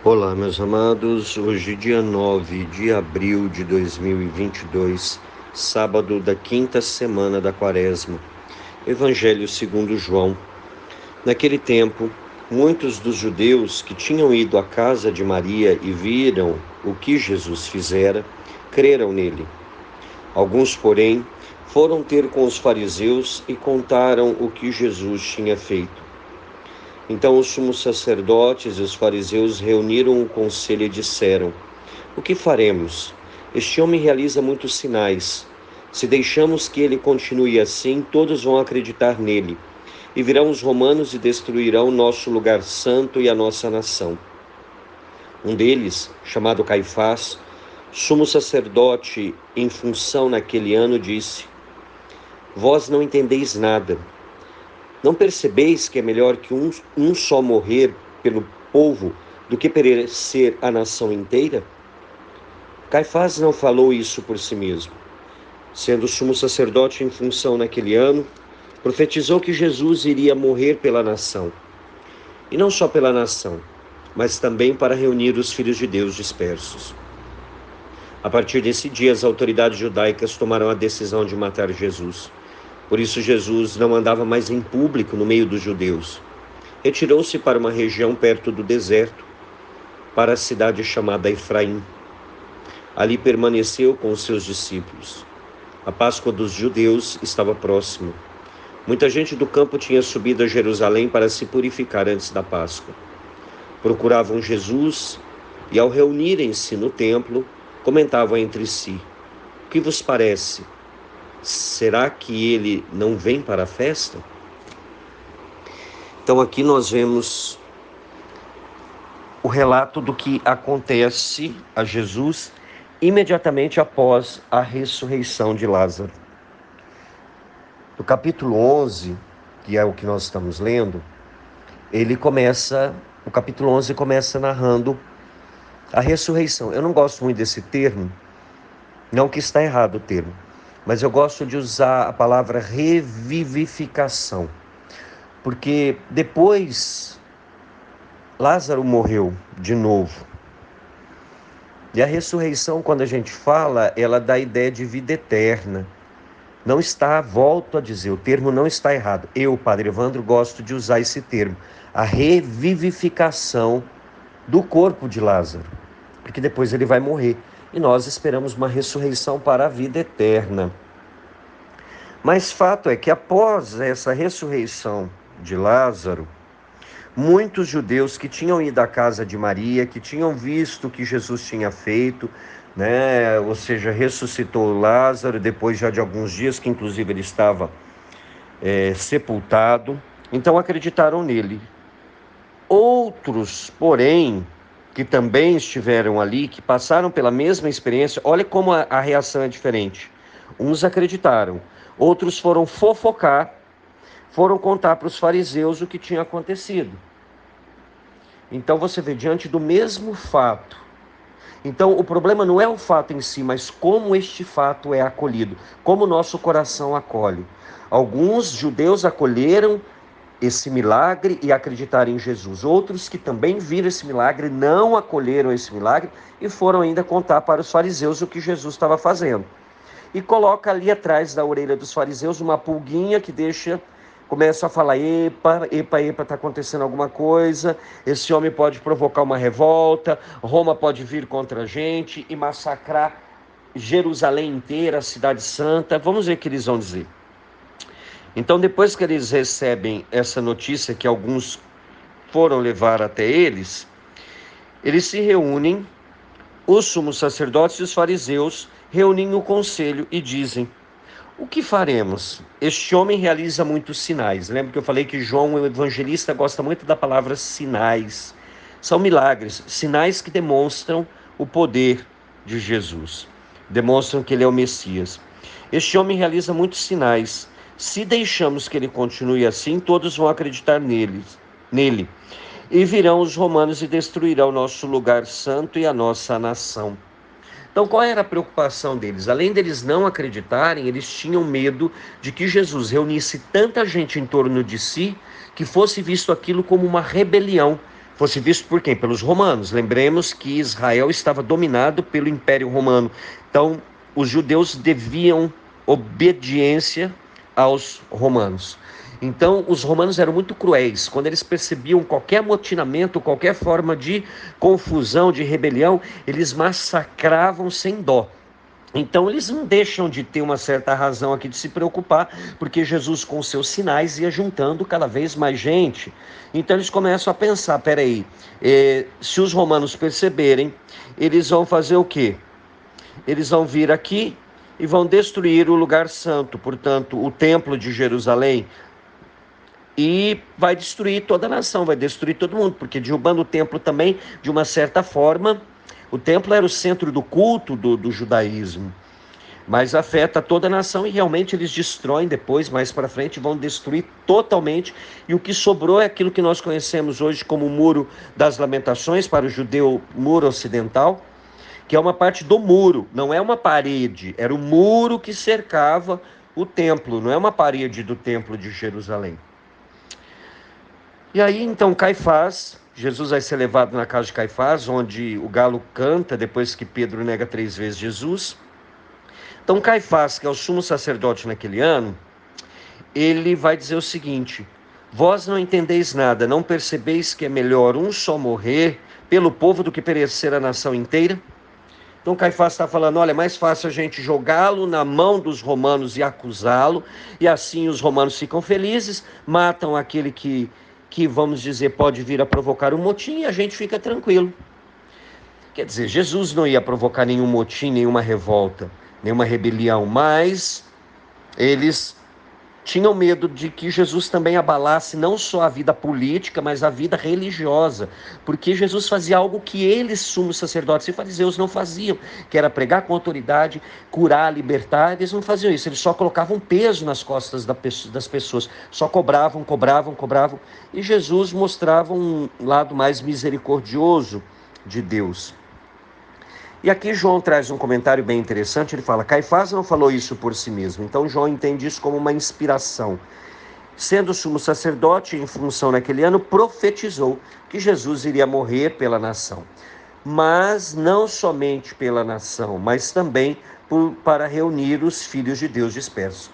Olá, meus amados. Hoje, dia 9 de abril de 2022, sábado da quinta semana da Quaresma. Evangelho segundo João. Naquele tempo, muitos dos judeus que tinham ido à casa de Maria e viram o que Jesus fizera, creram nele. Alguns, porém, foram ter com os fariseus e contaram o que Jesus tinha feito. Então os sumos sacerdotes e os fariseus reuniram o conselho e disseram: O que faremos? Este homem realiza muitos sinais. Se deixamos que ele continue assim, todos vão acreditar nele. E virão os romanos e destruirão nosso lugar santo e a nossa nação. Um deles, chamado Caifás, sumo sacerdote em função naquele ano, disse: Vós não entendeis nada. Não percebeis que é melhor que um só morrer pelo povo do que perecer a nação inteira? Caifás não falou isso por si mesmo. Sendo sumo sacerdote em função naquele ano, profetizou que Jesus iria morrer pela nação. E não só pela nação, mas também para reunir os filhos de Deus dispersos. A partir desse dia, as autoridades judaicas tomaram a decisão de matar Jesus. Por isso Jesus não andava mais em público no meio dos judeus. Retirou-se para uma região perto do deserto, para a cidade chamada Efraim. Ali permaneceu com os seus discípulos. A Páscoa dos judeus estava próxima. Muita gente do campo tinha subido a Jerusalém para se purificar antes da Páscoa. Procuravam Jesus e, ao reunirem-se no templo, comentavam entre si: O que vos parece? Será que ele não vem para a festa? Então aqui nós vemos o relato do que acontece a Jesus imediatamente após a ressurreição de Lázaro. No capítulo 11, que é o que nós estamos lendo, o capítulo 11 começa narrando a ressurreição. Eu não gosto muito desse termo, não que está errado o termo, mas eu gosto de usar a palavra revivificação, porque depois Lázaro morreu de novo. E a ressurreição, quando a gente fala, ela dá a ideia de vida eterna. Não está, volto a dizer, o termo não está errado. Eu, Padre Evandro, gosto de usar esse termo, a revivificação do corpo de Lázaro, porque depois ele vai morrer. E nós esperamos uma ressurreição para a vida eterna. Mas fato é que após essa ressurreição de Lázaro, muitos judeus que tinham ido à casa de Maria, que tinham visto o que Jesus tinha feito, ou seja, ressuscitou Lázaro depois já de alguns dias, que inclusive ele estava sepultado, então acreditaram nele. Outros, porém, que também estiveram ali, que passaram pela mesma experiência, olha como a reação é diferente. Uns acreditaram, outros foram fofocar, foram contar para os fariseus o que tinha acontecido. Então você vê, diante do mesmo fato. Então o problema não é o fato em si, mas como este fato é acolhido, como o nosso coração acolhe. Alguns judeus acolheram esse milagre e acreditaram em Jesus. Outros que também viram esse milagre não acolheram esse milagre e foram ainda contar para os fariseus o que Jesus estava fazendo. E coloca ali atrás da orelha dos fariseus uma pulguinha que começa a falar: epa, está acontecendo alguma coisa, esse homem pode provocar uma revolta, Roma pode vir contra a gente e massacrar Jerusalém inteira, a cidade santa. Vamos ver o que eles vão dizer. Então, depois que eles recebem essa notícia que alguns foram levar até eles se reúnem, os sumos sacerdotes e os fariseus reúnem o conselho e dizem: O que faremos? Este homem realiza muitos sinais. Lembra que eu falei que João, o evangelista, gosta muito da palavra sinais. São milagres, sinais que demonstram o poder de Jesus. Demonstram que ele é o Messias. Este homem realiza muitos sinais. Se deixamos que ele continue assim, todos vão acreditar nele. E virão os romanos e destruirão nosso lugar santo e a nossa nação. Então, qual era a preocupação deles? Além deles não acreditarem, eles tinham medo de que Jesus reunisse tanta gente em torno de si que fosse visto aquilo como uma rebelião, fosse visto por quem? Pelos romanos. Lembremos que Israel estava dominado pelo Império Romano. Então, os judeus deviam obediência aos romanos. Então, os romanos eram muito cruéis. Quando eles percebiam qualquer amotinamento, qualquer forma de confusão, de rebelião, eles massacravam sem dó. Então, eles não deixam de ter uma certa razão aqui de se preocupar, porque Jesus, com seus sinais, ia juntando cada vez mais gente. Então, eles começam a pensar, peraí, se os romanos perceberem, eles vão fazer o quê? Eles vão vir aqui e vão destruir o lugar santo, portanto, o templo de Jerusalém, e vai destruir toda a nação, vai destruir todo mundo, porque derrubando o templo também, de uma certa forma, o templo era o centro do culto do judaísmo, mas afeta toda a nação e realmente eles destroem depois, mais para frente, vão destruir totalmente, e o que sobrou é aquilo que nós conhecemos hoje como o Muro das Lamentações, para o judeu, Muro Ocidental, que é uma parte do muro, não é uma parede, era o muro que cercava o templo, não é uma parede do templo de Jerusalém. E aí então Caifás, Jesus vai ser levado na casa de Caifás, onde o galo canta depois que Pedro nega 3 vezes Jesus. Então Caifás, que é o sumo sacerdote naquele ano, ele vai dizer o seguinte: vós não entendeis nada, não percebeis que é melhor um só morrer pelo povo do que perecer a nação inteira? Então Caifás está falando, olha, é mais fácil a gente jogá-lo na mão dos romanos e acusá-lo, e assim os romanos ficam felizes, matam aquele que vamos dizer, pode vir a provocar um motim e a gente fica tranquilo. Quer dizer, Jesus não ia provocar nenhum motim, nenhuma revolta, nenhuma rebelião, mas eles tinham medo de que Jesus também abalasse não só a vida política, mas a vida religiosa, porque Jesus fazia algo que eles, sumos sacerdotes e fariseus, não faziam, que era pregar com autoridade, curar, libertar. Eles não faziam isso, eles só colocavam peso nas costas das pessoas, só cobravam, e Jesus mostrava um lado mais misericordioso de Deus. E aqui João traz um comentário bem interessante, ele fala, Caifás não falou isso por si mesmo, então João entende isso como uma inspiração. Sendo sumo sacerdote, em função naquele ano, profetizou que Jesus iria morrer pela nação. Mas não somente pela nação, mas também para reunir os filhos de Deus dispersos.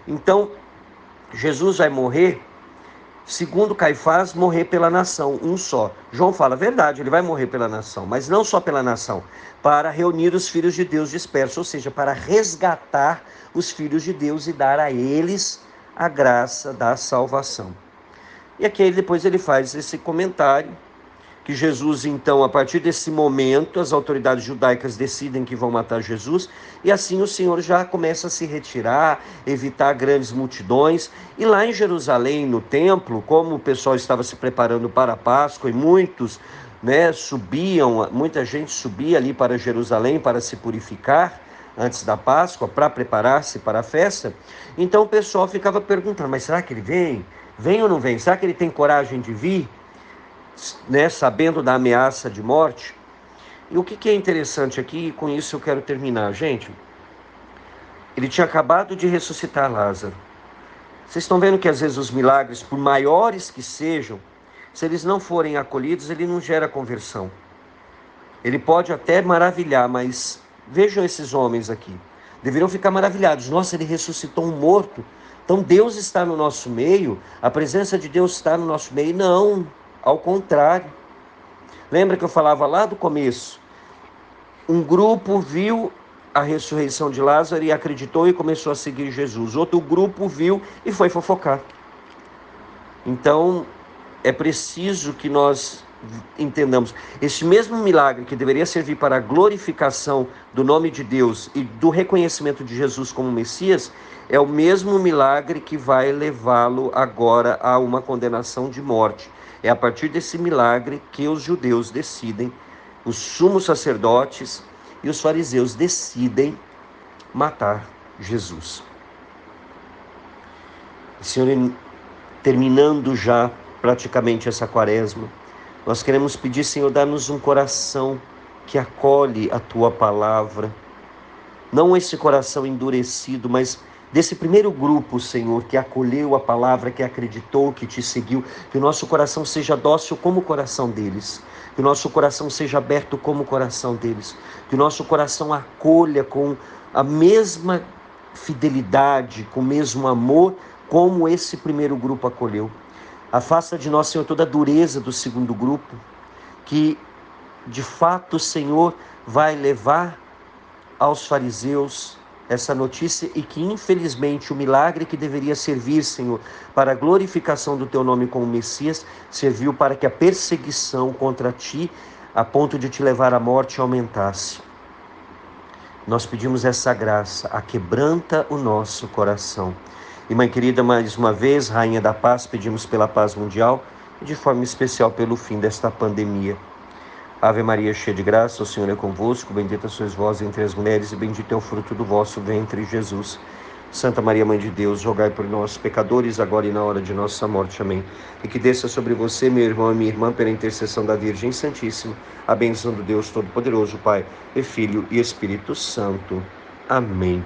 Então, Jesus vai morrer, segundo Caifás, morrer pela nação, um só. João fala, verdade, ele vai morrer pela nação, mas não só pela nação, para reunir os filhos de Deus dispersos, ou seja, para resgatar os filhos de Deus e dar a eles a graça da salvação. E aqui depois ele faz esse comentário, que Jesus, então, a partir desse momento, as autoridades judaicas decidem que vão matar Jesus, e assim o Senhor já começa a se retirar, evitar grandes multidões, e lá em Jerusalém, no templo, como o pessoal estava se preparando para a Páscoa, e muita gente subia ali para Jerusalém para se purificar, antes da Páscoa, para preparar-se para a festa, então o pessoal ficava perguntando, mas será que ele vem? Vem ou não vem? Será que ele tem coragem de vir? Sabendo da ameaça de morte. E o que é interessante aqui, e com isso eu quero terminar, gente, ele tinha acabado de ressuscitar Lázaro. Vocês estão vendo que às vezes os milagres, por maiores que sejam, se eles não forem acolhidos, ele não gera conversão. Ele pode até maravilhar, mas vejam esses homens aqui, deveriam ficar maravilhados. Nossa, ele ressuscitou um morto, então Deus está no nosso meio, a presença de Deus está no nosso meio. Não, ao contrário. Lembra que eu falava lá do começo? Um grupo viu a ressurreição de Lázaro e acreditou e começou a seguir Jesus. Outro grupo viu e foi fofocar. Então, é preciso que nós entendamos. Este mesmo milagre que deveria servir para a glorificação do nome de Deus e do reconhecimento de Jesus como Messias, é o mesmo milagre que vai levá-lo agora a uma condenação de morte. É a partir desse milagre que os judeus decidem, os sumos sacerdotes e os fariseus decidem matar Jesus. Senhor, terminando já praticamente essa quaresma, nós queremos pedir, Senhor, dá-nos um coração que acolhe a Tua palavra, não esse coração endurecido, mas desse primeiro grupo, Senhor, que acolheu a palavra, que acreditou, que te seguiu, que o nosso coração seja dócil como o coração deles, que o nosso coração seja aberto como o coração deles, que o nosso coração acolha com a mesma fidelidade, com o mesmo amor, como esse primeiro grupo acolheu. Afasta de nós, Senhor, toda a dureza do segundo grupo, que de fato, Senhor, vai levar aos fariseus essa notícia e que, infelizmente, o milagre que deveria servir, Senhor, para a glorificação do teu nome como Messias, serviu para que a perseguição contra ti, a ponto de te levar à morte, aumentasse. Nós pedimos essa graça, aquebranta o nosso coração. E, mãe querida, mais uma vez, Rainha da Paz, pedimos pela paz mundial e de forma especial pelo fim desta pandemia. Ave Maria, cheia de graça, o Senhor é convosco, bendita sois vós entre as mulheres e bendito é o fruto do vosso ventre, Jesus. Santa Maria, Mãe de Deus, rogai por nós, pecadores, agora e na hora de nossa morte. Amém. E que desça sobre você, meu irmão e minha irmã, pela intercessão da Virgem Santíssima, a bênção do Deus Todo-Poderoso, Pai, e Filho e Espírito Santo. Amém.